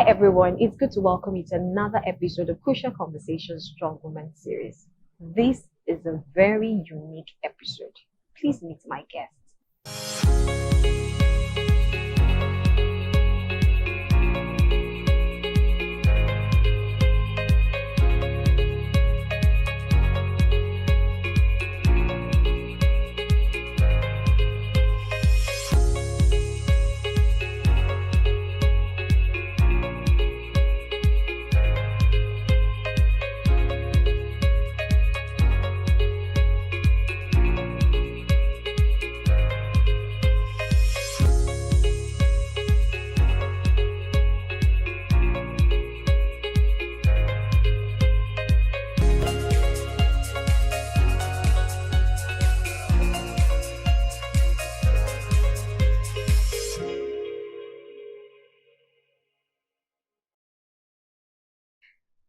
everyone, it's good to welcome you to another episode of Crucial Conversations Strong Woman series. This is a very unique episode. Please meet my guest.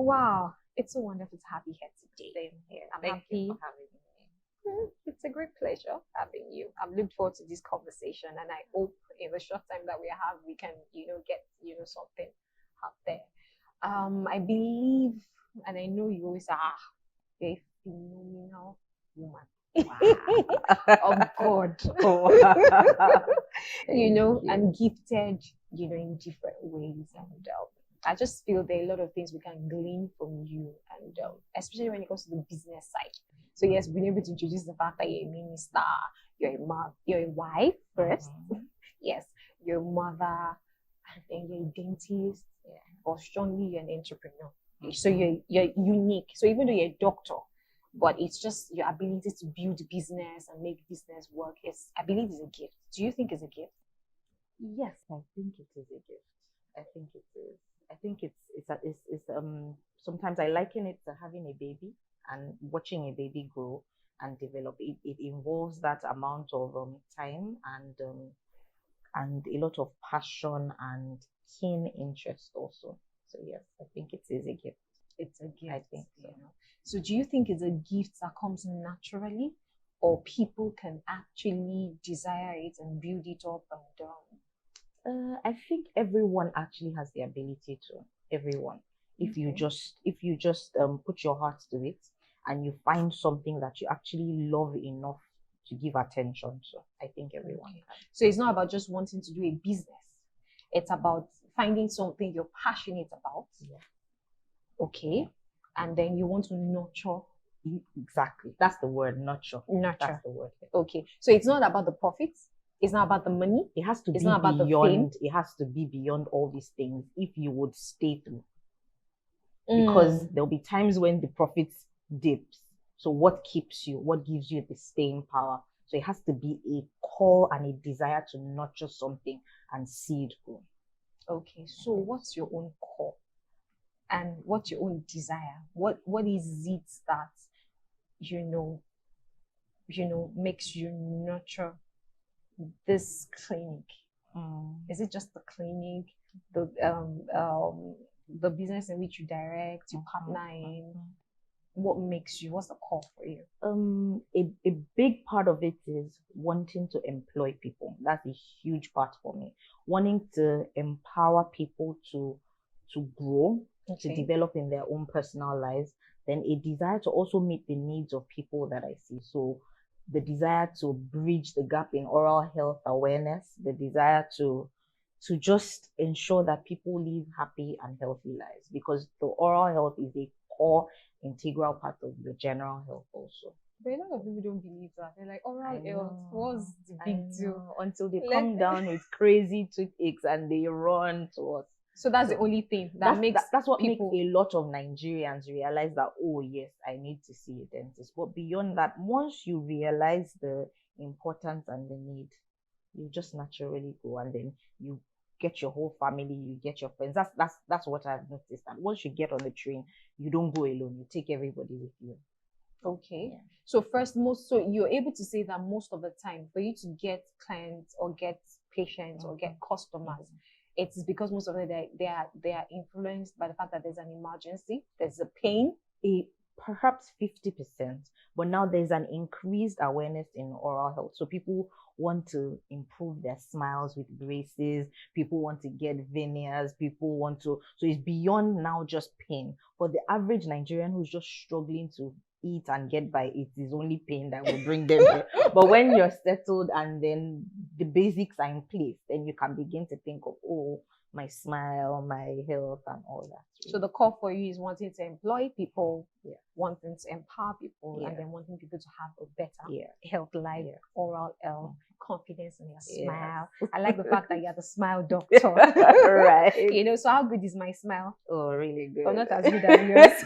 Wow, it's so wonderful to have you here today. Same here. I'm Thank happy. you for having me. It's a great pleasure having you. I've looked forward to this conversation, and I hope in the short time that we have, we can, get, something out there. I believe, and I know you always say, you're a phenomenal woman. Of God. Wow. And gifted, in different ways. And I just feel there are a lot of things we can glean from you, and especially when it comes to the business side. So yes, being able to introduce the fact that you're a minister, you're a mom, you're a wife first. Yes, you're a mother, and then you're a dentist, or strongly you're an entrepreneur. So you're unique. So even though you're a doctor, but it's just your ability to build business and make business work I believe is a gift. Do you think it's a gift? Yes, I think it is a gift. I think it is. I think it's sometimes I liken it to having a baby and watching a baby grow and develop. It involves that amount of time and a lot of passion and keen interest also. So yes, I think it is a gift. It's a gift. I think so. So do you think it's a gift that comes naturally, or people can actually desire it and build it up and down? I think everyone actually has the ability to. Everyone, if you just put your heart to it, and you find something that you actually love enough to give attention to, I think everyone can. So it's not about just wanting to do a business. It's about finding something you're passionate about. Yeah. Okay. And then you want to nurture. Exactly. That's the word, nurture. Nurture. That's the word. Okay. So it's not about the profits. It's not about the money. It has to It's be not about the beyond. fame. It has to be beyond all these things if you would stay through. Because there'll be times when the profits dips. So what keeps you? What gives you the staying power? So it has to be a call and a desire to nurture something and see it grow. Okay. So what's your own call? And what's your own desire? What is it that makes you nurture this clinic? Is it just the clinic, the business in which you direct, you partner in? What makes you? What's the call for you? A big part of it is wanting to employ people. That's a huge part for me. Wanting to empower people to grow, to develop in their own personal lives. Then a desire to also meet the needs of people that I see. So the desire to bridge the gap in oral health awareness, the desire to just ensure that people live happy and healthy lives, because the oral health is a core integral part of the general health also. But a lot of people don't believe that. They're like, oral health, what's the big deal? Until they come down with crazy toothaches and they run to us. So that's the only thing that's what people... makes a lot of Nigerians realize that, oh yes, I need to see a dentist. But beyond that, once you realize the importance and the need, you just naturally go, and then you get your whole family, you get your friends. That's what I've noticed. And once you get on the train, you don't go alone. You take everybody with you. Okay. Yeah. So you're able to say that most of the time, for you to get clients or get patients or get customers, it's because most of them they are influenced by the fact that there's an emergency, there's a pain. perhaps 50%, but now there's an increased awareness in oral health. So people want to improve their smiles with braces, people want to get veneers, people want to, so it's beyond now just pain. For the average Nigerian who's just struggling to eat and get by, it is only pain that will bring them there. But when you're settled and then the basics are in place, then you can begin to think of, oh, my smile, my health, and all that. So the core for you is wanting to employ people, Yeah. wanting to empower people, Yeah. and then wanting people to have a better Yeah. health life, Yeah. oral health, confidence in your Yeah. smile. I like the fact that you're the smile doctor. Right. You know, so how good is my smile? Oh, really good. Or not as good as yours?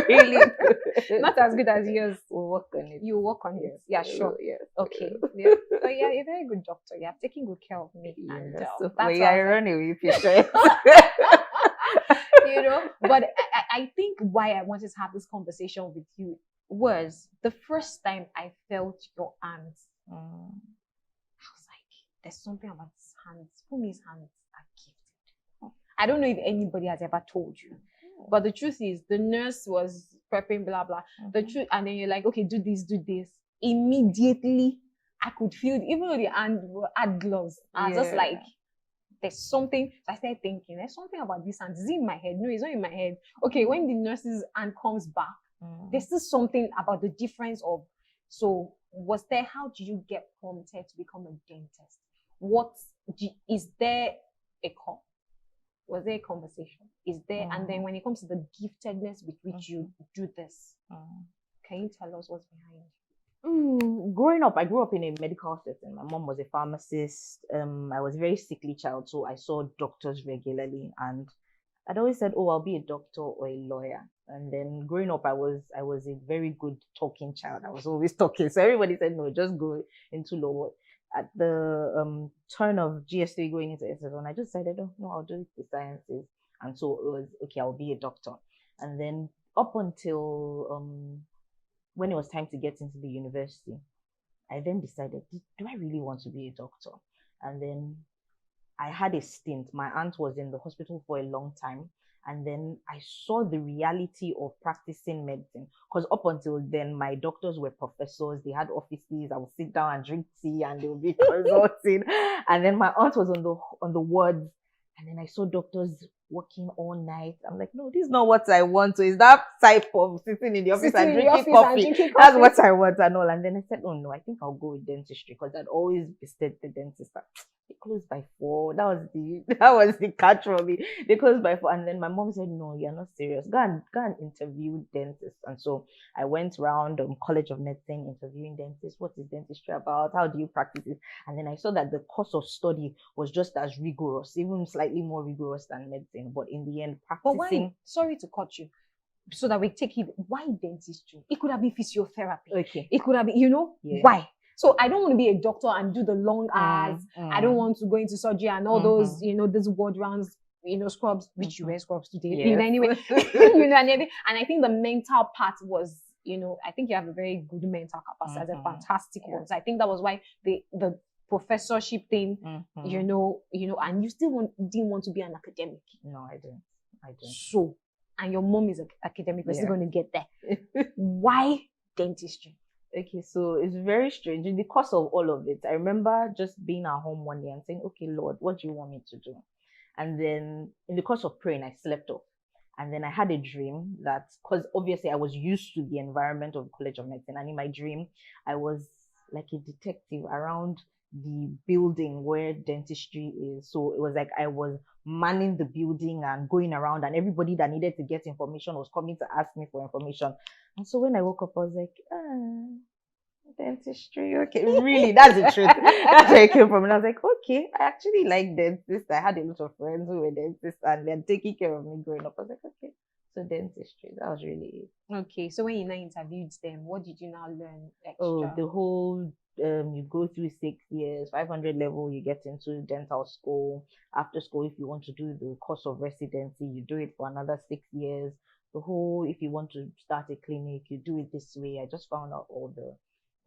Really good. Not as good as yours. We'll work on it. You work on it. Yeah, sure. Yes. Okay. Yeah. So yeah, you're a very good doctor. You're taking good care of me. Yeah. And So that's we why I are was running with your strength. you know, but I think why I wanted to have this conversation with you was the first time I felt your hands. I was like, there's something about his hands. Fumi's hands are gifted. I don't know if anybody has ever told you, but the truth is, the nurse was prepping, blah blah. The truth, and then you're like, okay, do this, do this. Immediately, I could feel, even though the hand had gloves, I was just like, there's something. So I started thinking, there's something about this hand. Is it in my head? No, it's not in my head. Okay, when the nurse's hand comes back, there's still something about the difference of. So was there? How did you get prompted to become a dentist? Is there a call? Was there a conversation? Is there? And then when it comes to the giftedness with which you do this, can you tell us what's behind? Growing up, I grew up in a medical setting. My mom was a pharmacist. I was a very sickly child, so I saw doctors regularly, and I'd always said, "Oh, I'll be a doctor or a lawyer." And then growing up, I was a very good talking child. I was always talking, so everybody said, "No, just go into law." At the turn of GS3 going into SS1, I just decided, "Oh no, I'll do the sciences," and so it was okay. I'll be a doctor, and then up until when it was time to get into the university, I then decided, do I really want to be a doctor? And then I had a stint. My aunt was in the hospital for a long time. And then I saw the reality of practicing medicine. Because up until then, my doctors were professors. They had offices. I would sit down and drink tea and they would be consulting. And then my aunt was on the wards. And then I saw doctors working all night. I'm like, no, this is not what I want. So it's that type of sitting in the office and drinking coffee. That's what I want and all. And then I said, oh no, I think I'll go with dentistry because I'd always visited the dentist. They closed by 4. That was the catch for me. They closed by 4. And then my mom said, no, you're not serious. Go and interview dentists. And so I went around College of Medicine interviewing dentists. What is dentistry about? How do you practice it? And then I saw that the course of study was just as rigorous, even slightly more rigorous than medicine. But in the end, practicing. But why? Sorry to cut you. So that we take it. Why dentistry? It could have been physiotherapy. Okay. It could have been, why? So I don't want to be a doctor and do the long hours. I don't want to go into surgery and all those, those ward rounds, scrubs, which you wear scrubs today. Yes. Anyway, and I think the mental part was, I think you have a very good mental capacity as a fantastic one. So I think that was why the professorship thing, and you still didn't want to be an academic. No, I didn't. So, and your mom is an academic, we're still going to get there. Why dentistry? Okay, so it's very strange. In the course of all of it, I remember just being at home one day and saying, okay, Lord, what do you want me to do? And then in the course of praying, I slept off. And then I had a dream that, because obviously I was used to the environment of the College of Medicine. And in my dream, I was like a detective around the building where dentistry is. So it was like I was manning the building and going around, and everybody that needed to get information was coming to ask me for information. And so when I woke up, I was like, dentistry, okay, really, that's the truth. That's where it came from. And I was like, okay, I actually like dentists. I had a lot of friends who were dentists and they're taking care of me growing up. I was like, okay, so dentistry, that was really it. Okay, so when you now interviewed them, what did you now learn extra? Oh, the whole you go through 6 years, 500 level, you get into dental school. After school, if you want to do the course of residency, you do it for another 6 years. The whole, if you want to start a clinic, you do it this way. I just found out all the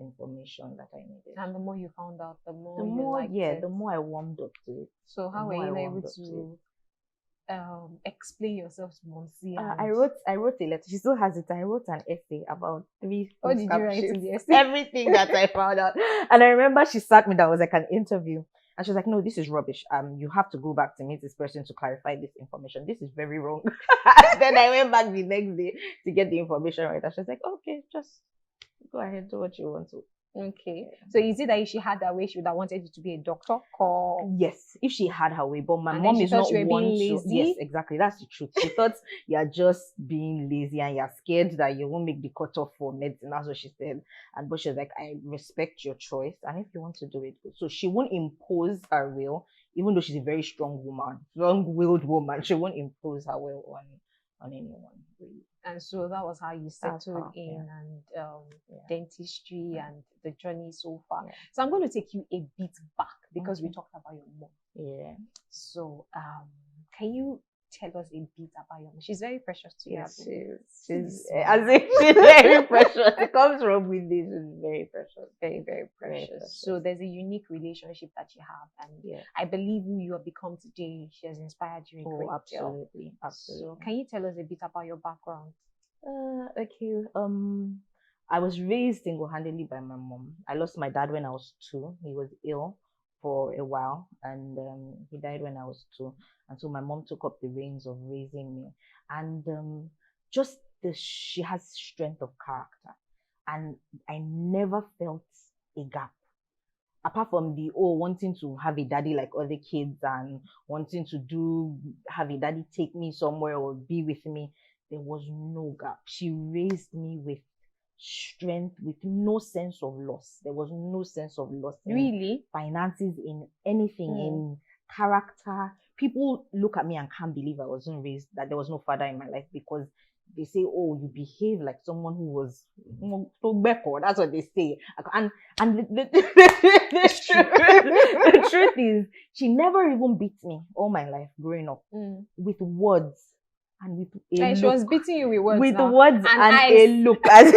information that I needed. And the more you found out, the more you liked it. The more I warmed up to it. So how were you able to explain yourself to Momsi? I wrote a letter. She still has it. I wrote an essay about 3 What did you write captions, in the essay? everything that I found out. And I remember she sat me down. It was like an interview. And she was like, no, this is rubbish. You have to go back to meet this person to clarify this information. This is very wrong. Then I went back the next day to get the information right. And she was like, okay, just go ahead, do what you want to. Okay. So is it that if she had that way, she would have wanted you to be a doctor? Or Yes, if she had her way, but my And then mom she is thought not you were one being to. lazy? Yes, exactly. That's the truth. She thought you're just being lazy and you're scared that you won't make the cutoff for medicine. That's what she said. And but she's like, I respect your choice, and if you want to do it, good. So she won't impose her will, even though she's a very strong woman, strong-willed woman. She won't impose her will on anyone. Really. and so that was how you That's settled how, in yeah. and Yeah. dentistry Yeah. and the journey so far. Yeah. So I'm going to take you a bit back because we Okay. talked about your mom. Yeah. So can you tell us a bit about your mom? She's very precious to you. Yes, I believe. she's as if she's very precious. It comes from with this. She's very precious. Very, very precious. precious. So there's a unique relationship that you have, and Yeah. I believe who you have become today, she has inspired you a great Oh, deal. absolutely, absolutely. So can you tell us a bit about your background? Okay. I was raised single-handedly by my mom. I lost my dad when I was 2. He was ill for a while, and he died when I was 2. And so my mom took up the reins of raising me. And she has strength of character, and I never felt a gap. Apart from the wanting to have a daddy like other kids and wanting to have a daddy take me somewhere or be with me, there was no gap. She raised me with strength, with no sense of loss. There was no sense of loss in Really? finances, in anything, in character. People look at me and can't believe I wasn't raised, that there was no father in my life, because they say, oh, you behave like someone who was that's what they say. And the truth is, she never even beat me all my life growing up with words and with a And she look. was beating you with words. With now. words and eyes. a look, as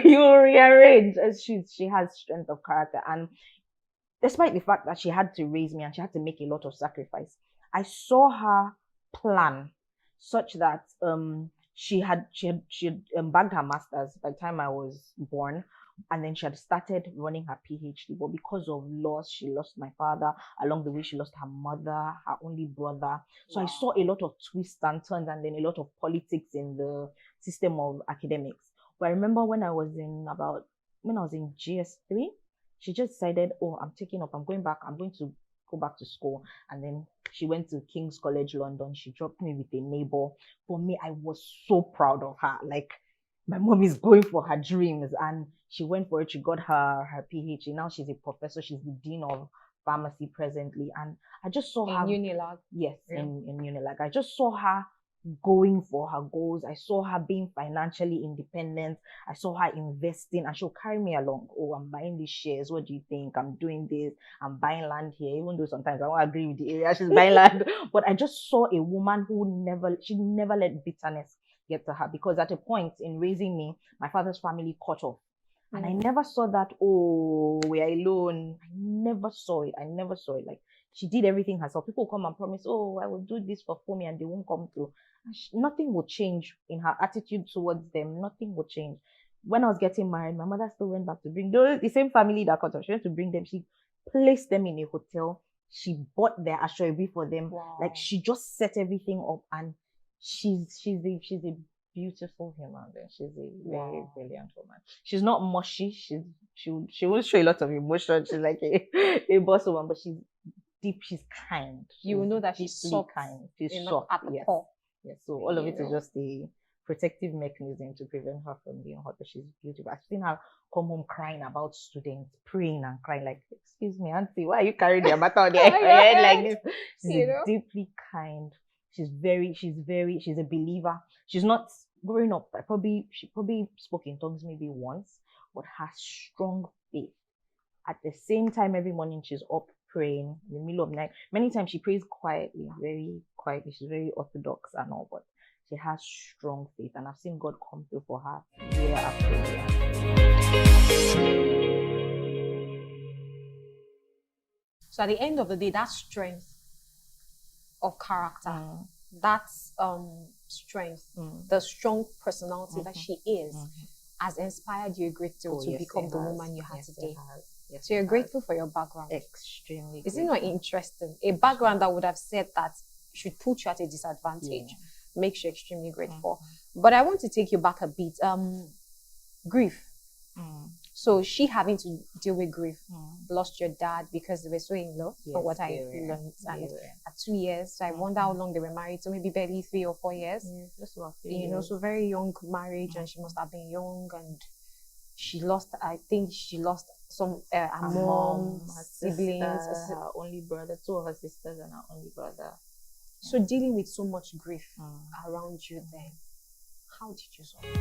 you rearrange. As she has strength of character, and despite the fact that she had to raise me and she had to make a lot of sacrifice, I saw her plan such that she had bagged her master's by the time I was born, and then she had started running her PhD. But because of loss, she lost my father. Along the way, she lost her mother, her only brother. So I saw a lot of twists and turns, and then a lot of politics in the system of academics. But I remember when I was in GS3, she just decided, oh, I'm going to go back to school. And then she went to King's College London. She dropped me with a neighbor. For me, I was so proud of her. Like, my mom is going for her dreams, and she went for it. She got her PhD. Now she's a professor. She's the dean of pharmacy presently. And I just saw her. In Unilag. Yes, Yeah. in Unilag. I just saw her going for her goals. I saw her being financially independent. I saw her investing, and she'll carry me along. Oh, I'm buying these shares. What do you think? I'm doing this. I'm buying land here, even though sometimes I won't agree with the area she's buying land. But I just saw a woman who never let bitterness get to her, because at a point in raising me, my father's family cut off. And I never saw that, oh, we are alone. I never saw it. Like, she did everything herself. People come and promise, oh, I will do this for me, and they won't come through. Nothing will change in her attitude towards them. Nothing will change. When I was getting married, my mother still went back to bring the same family that cut off. She went to bring them. She placed them in a hotel. She bought their ashwabi for them. Wow. Like, she just set everything up, and she's a beautiful human being. She's a very brilliant woman. She's not mushy. She won't show a lot of emotion. She's like a boss woman, but she's deep. She's kind. You will know that she's soft, kind. She's soft soft. at the Yes. core. Yes. So all of it is just a protective mechanism to prevent her from being hurt. But she's beautiful. I've seen her come home crying about students, praying and crying like, excuse me, auntie, why are you carrying your matter on your head like this? She's deeply kind. She's a believer. She's not growing up. She probably spoke in tongues maybe once, but has strong faith. At the same time, every morning she's up praying in the middle of the night. Many times she prays quietly, very quietly. She's very orthodox and all, but she has strong faith, and I've seen God come through for her year after year. So at the end of the day, that strength of character, Mm. that's strength, the strong personality that she is, has inspired you a great deal to Yes, become it the has. woman you are Yes, it today. has. Yes, So you're it has. grateful for your background. Extremely. Is it not interesting? A background that would have said that should put you at a disadvantage makes you extremely grateful. But I want to take you back a bit. Grief. So she having to deal with grief, lost your dad because they were so in love, for what I learned. And at 2 years, so I wonder how long they were married. So maybe barely 3 or 4 years. Just about 3 You know, so very young marriage, and she must have been young, and she lost. I think she lost some her mom, her siblings, sister, her only brother, 2 of her sisters, and her only brother. So dealing with so much grief around you, then how did you solve it?